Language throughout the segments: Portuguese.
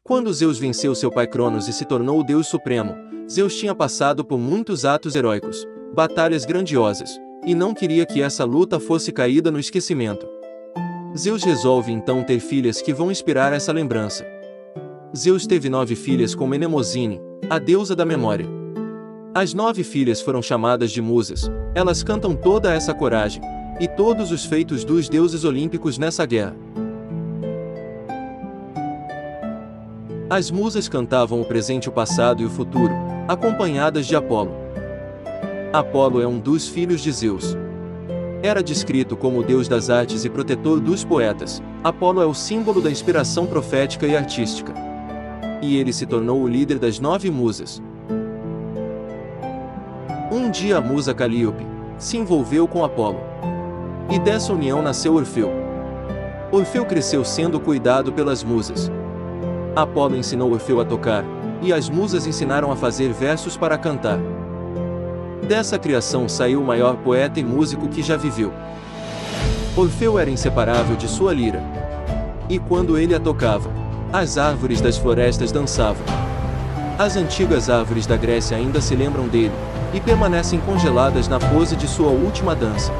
Quando Zeus venceu seu pai Cronos e se tornou o Deus Supremo, Zeus tinha passado por muitos atos heróicos, batalhas grandiosas, e não queria que essa luta fosse caída no esquecimento. Zeus resolve então ter filhas que vão inspirar essa lembrança. Zeus teve 9 filhas com Mnemosine, a deusa da memória. As 9 filhas foram chamadas de musas, elas cantam toda essa coragem, e todos os feitos dos deuses olímpicos nessa guerra. As musas cantavam o presente, o passado e o futuro, acompanhadas de Apolo. Apolo é um dos filhos de Zeus. Era descrito como o deus das artes e protetor dos poetas. Apolo é o símbolo da inspiração profética e artística. E ele se tornou o líder das 9 musas. Um dia a musa Calíope se envolveu com Apolo. E dessa união nasceu Orfeu. Orfeu cresceu sendo cuidado pelas musas. Apolo ensinou Orfeu a tocar, e as musas ensinaram a fazer versos para cantar. Dessa criação saiu o maior poeta e músico que já viveu. Orfeu era inseparável de sua lira. E quando ele a tocava, as árvores das florestas dançavam. As antigas árvores da Grécia ainda se lembram dele, e permanecem congeladas na pose de sua última dança.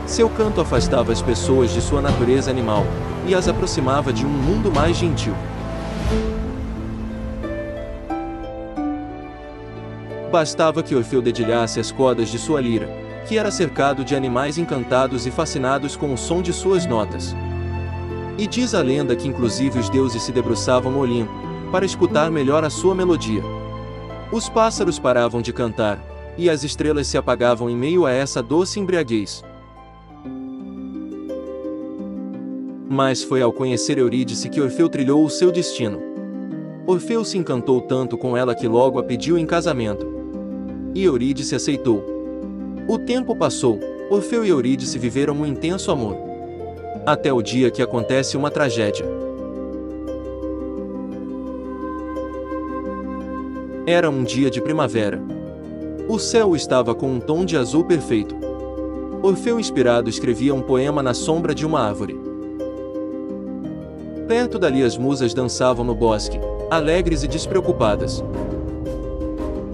Seu canto afastava as pessoas de sua natureza animal, e as aproximava de um mundo mais gentil. Bastava que Orfeu dedilhasse as cordas de sua lira, que era cercado de animais encantados e fascinados com o som de suas notas. E diz a lenda que inclusive os deuses se debruçavam no Olimpo, para escutar melhor a sua melodia. Os pássaros paravam de cantar, e as estrelas se apagavam em meio a essa doce embriaguez. Mas foi ao conhecer Eurídice que Orfeu trilhou o seu destino. Orfeu se encantou tanto com ela que logo a pediu em casamento. E Eurídice aceitou. O tempo passou, Orfeu e Eurídice viveram um intenso amor. Até o dia que acontece uma tragédia. Era um dia de primavera. O céu estava com um tom de azul perfeito. Orfeu, inspirado, escrevia um poema na sombra de uma árvore. Perto dali as musas dançavam no bosque, alegres e despreocupadas.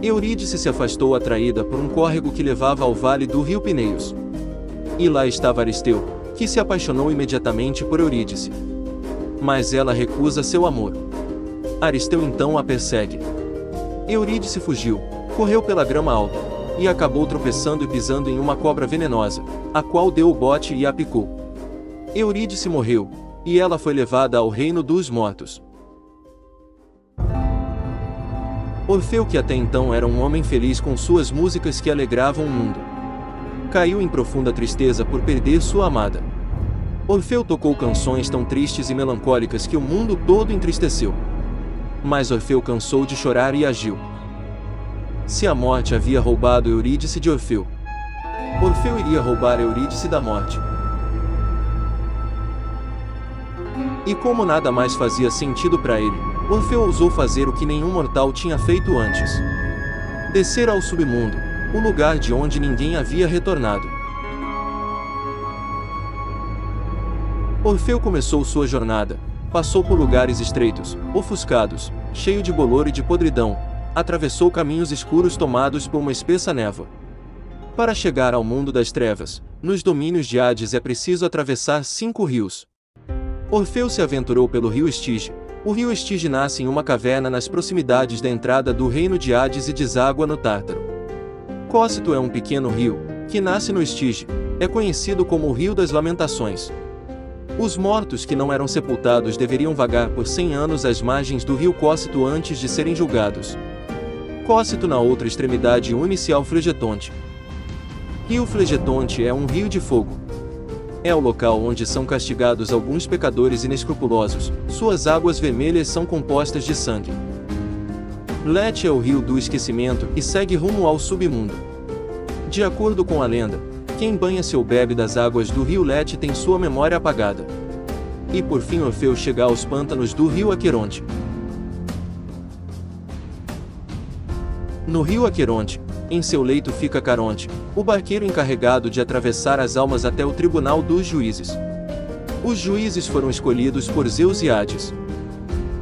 Eurídice se afastou atraída por um córrego que levava ao vale do rio Pineios. E lá estava Aristeu, que se apaixonou imediatamente por Eurídice. Mas ela recusa seu amor. Aristeu então a persegue. Eurídice fugiu, correu pela grama alta, e acabou tropeçando e pisando em uma cobra venenosa, a qual deu o bote e a picou. Eurídice morreu, e ela foi levada ao reino dos mortos. Orfeu, que até então era um homem feliz com suas músicas que alegravam o mundo, caiu em profunda tristeza por perder sua amada. Orfeu tocou canções tão tristes e melancólicas que o mundo todo entristeceu. Mas Orfeu cansou de chorar e agiu. Se a morte havia roubado Eurídice de Orfeu, Orfeu iria roubar Eurídice da morte. E como nada mais fazia sentido para ele, Orfeu ousou fazer o que nenhum mortal tinha feito antes: descer ao submundo, o lugar de onde ninguém havia retornado. Orfeu começou sua jornada, passou por lugares estreitos, ofuscados, cheio de bolor e de podridão, atravessou caminhos escuros tomados por uma espessa névoa. Para chegar ao mundo das trevas, nos domínios de Hades é preciso atravessar 5 rios. Orfeu se aventurou pelo rio Estige. O rio Estige nasce em uma caverna nas proximidades da entrada do reino de Hades e deságua no Tártaro. Cócito é um pequeno rio, que nasce no Estige, é conhecido como o Rio das Lamentações. Os mortos que não eram sepultados deveriam vagar por 100 anos às margens do rio Cócito antes de serem julgados. Cócito, na outra extremidade, une-se ao Flegetonte. Rio Flegetonte é um rio de fogo. É o local onde são castigados alguns pecadores inescrupulosos, suas águas vermelhas são compostas de sangue. Lete é o rio do esquecimento e segue rumo ao submundo. De acordo com a lenda, quem banha-se ou bebe das águas do rio Lete tem sua memória apagada. E por fim Orfeu chega aos pântanos do rio Aqueronte. No rio Aqueronte, em seu leito fica Caronte, o barqueiro encarregado de atravessar as almas até o tribunal dos juízes. Os juízes foram escolhidos por Zeus e Hades.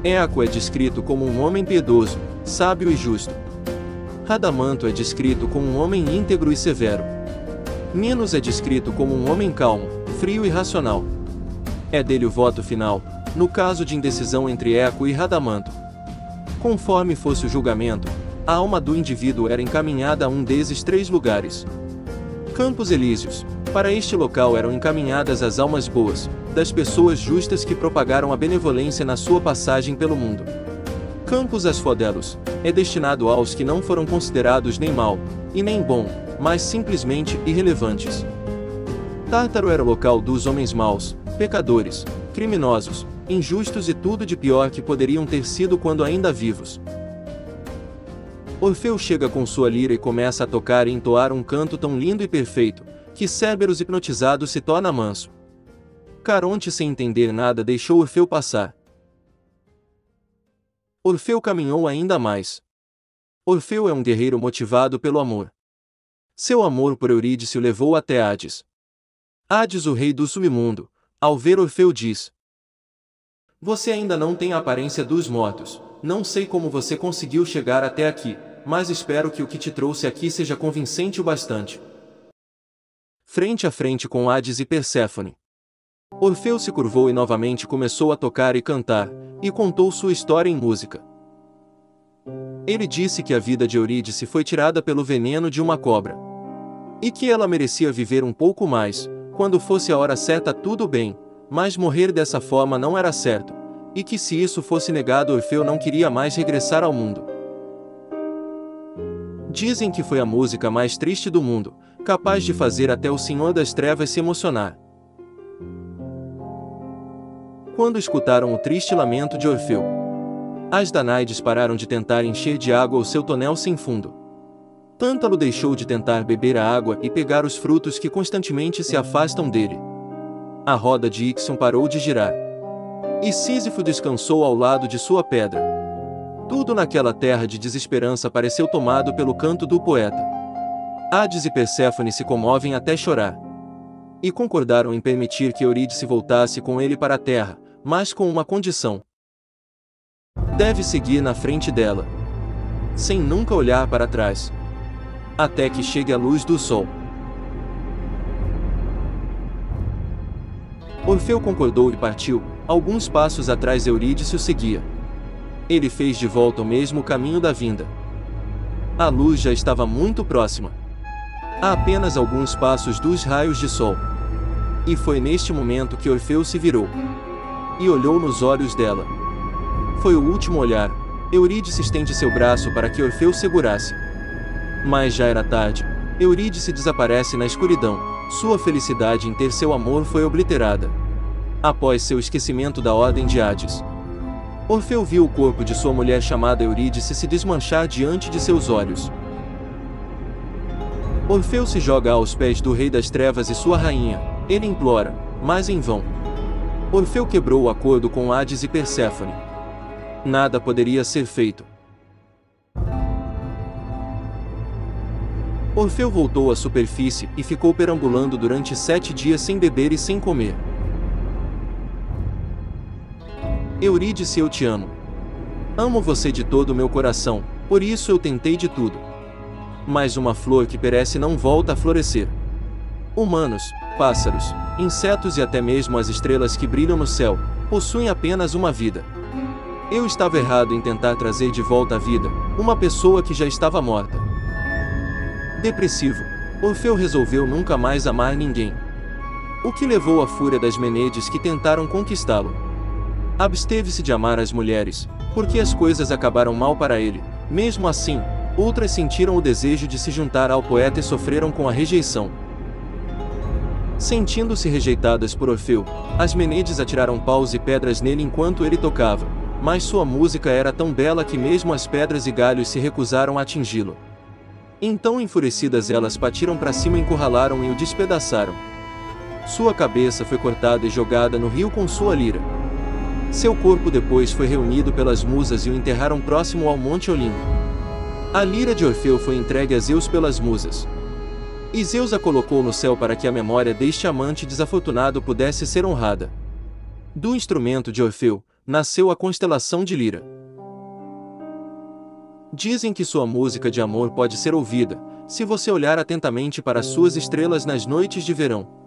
Eaco é descrito como um homem piedoso, sábio e justo. Radamanto é descrito como um homem íntegro e severo. Minos é descrito como um homem calmo, frio e racional. É dele o voto final, no caso de indecisão entre Eaco e Radamanto. Conforme fosse o julgamento, a alma do indivíduo era encaminhada a um desses 3 lugares. Campos Elíseos. Para este local eram encaminhadas as almas boas, das pessoas justas que propagaram a benevolência na sua passagem pelo mundo. Campos Asfodelos. É destinado aos que não foram considerados nem mal, e nem bom, mas simplesmente irrelevantes. Tártaro era o local dos homens maus, pecadores, criminosos, injustos e tudo de pior que poderiam ter sido quando ainda vivos. Orfeu chega com sua lira e começa a tocar e entoar um canto tão lindo e perfeito, que Cérbero hipnotizado se torna manso. Caronte, sem entender nada, deixou Orfeu passar. Orfeu caminhou ainda mais. Orfeu é um guerreiro motivado pelo amor. Seu amor por Eurídice o levou até Hades. Hades, o rei do submundo, ao ver Orfeu diz: "Você ainda não tem a aparência dos mortos. Não sei como você conseguiu chegar até aqui, mas espero que o que te trouxe aqui seja convincente o bastante." Frente a frente com Hades e Perséfone, Orfeu se curvou e novamente começou a tocar e cantar, e contou sua história em música. Ele disse que a vida de Eurídice foi tirada pelo veneno de uma cobra, e que ela merecia viver um pouco mais, quando fosse a hora certa tudo bem, mas morrer dessa forma não era certo, e que se isso fosse negado Orfeu não queria mais regressar ao mundo. Dizem que foi a música mais triste do mundo, capaz de fazer até o Senhor das Trevas se emocionar. Quando escutaram o triste lamento de Orfeu, as Danáides pararam de tentar encher de água o seu tonel sem fundo. Tântalo deixou de tentar beber a água e pegar os frutos que constantemente se afastam dele. A roda de Ixion parou de girar. E Sísifo descansou ao lado de sua pedra. Tudo naquela terra de desesperança pareceu tomado pelo canto do poeta. Hades e Perséfone se comovem até chorar. E concordaram em permitir que Eurídice voltasse com ele para a terra, mas com uma condição. Deve seguir na frente dela, sem nunca olhar para trás, até que chegue a luz do sol. Orfeu concordou e partiu. Alguns passos atrás Eurídice o seguia. Ele fez de volta o mesmo caminho da vinda. A luz já estava muito próxima, a apenas alguns passos dos raios de sol. E foi neste momento que Orfeu se virou e olhou nos olhos dela. Foi o último olhar. Eurídice estende seu braço para que Orfeu segurasse. Mas já era tarde. Eurídice desaparece na escuridão. Sua felicidade em ter seu amor foi obliterada após seu esquecimento da ordem de Hades. Orfeu viu o corpo de sua mulher chamada Eurídice se desmanchar diante de seus olhos. Orfeu se joga aos pés do Rei das Trevas e sua rainha. Ele implora, mas em vão. Orfeu quebrou o acordo com Hades e Perséfone. Nada poderia ser feito. Orfeu voltou à superfície e ficou perambulando durante 7 dias sem beber e sem comer. Eurídice, eu te amo. Amo você de todo o meu coração, por isso eu tentei de tudo. Mas uma flor que perece não volta a florescer. Humanos, pássaros, insetos e até mesmo as estrelas que brilham no céu, possuem apenas uma vida. Eu estava errado em tentar trazer de volta à vida uma pessoa que já estava morta. Depressivo, Orfeu resolveu nunca mais amar ninguém. O que levou à fúria das Menêdes que tentaram conquistá-lo. Absteve-se de amar as mulheres, porque as coisas acabaram mal para ele. Mesmo assim, outras sentiram o desejo de se juntar ao poeta e sofreram com a rejeição. Sentindo-se rejeitadas por Orfeu, as Menêdes atiraram paus e pedras nele enquanto ele tocava, mas sua música era tão bela que mesmo as pedras e galhos se recusaram a atingi-lo. Então, enfurecidas, elas partiram para cima, encurralaram e o despedaçaram. Sua cabeça foi cortada e jogada no rio com sua lira. Seu corpo depois foi reunido pelas musas e o enterraram próximo ao Monte Olimpo. A lira de Orfeu foi entregue a Zeus pelas musas. E Zeus a colocou no céu para que a memória deste amante desafortunado pudesse ser honrada. Do instrumento de Orfeu, nasceu a constelação de Lira. Dizem que sua música de amor pode ser ouvida, se você olhar atentamente para suas estrelas nas noites de verão.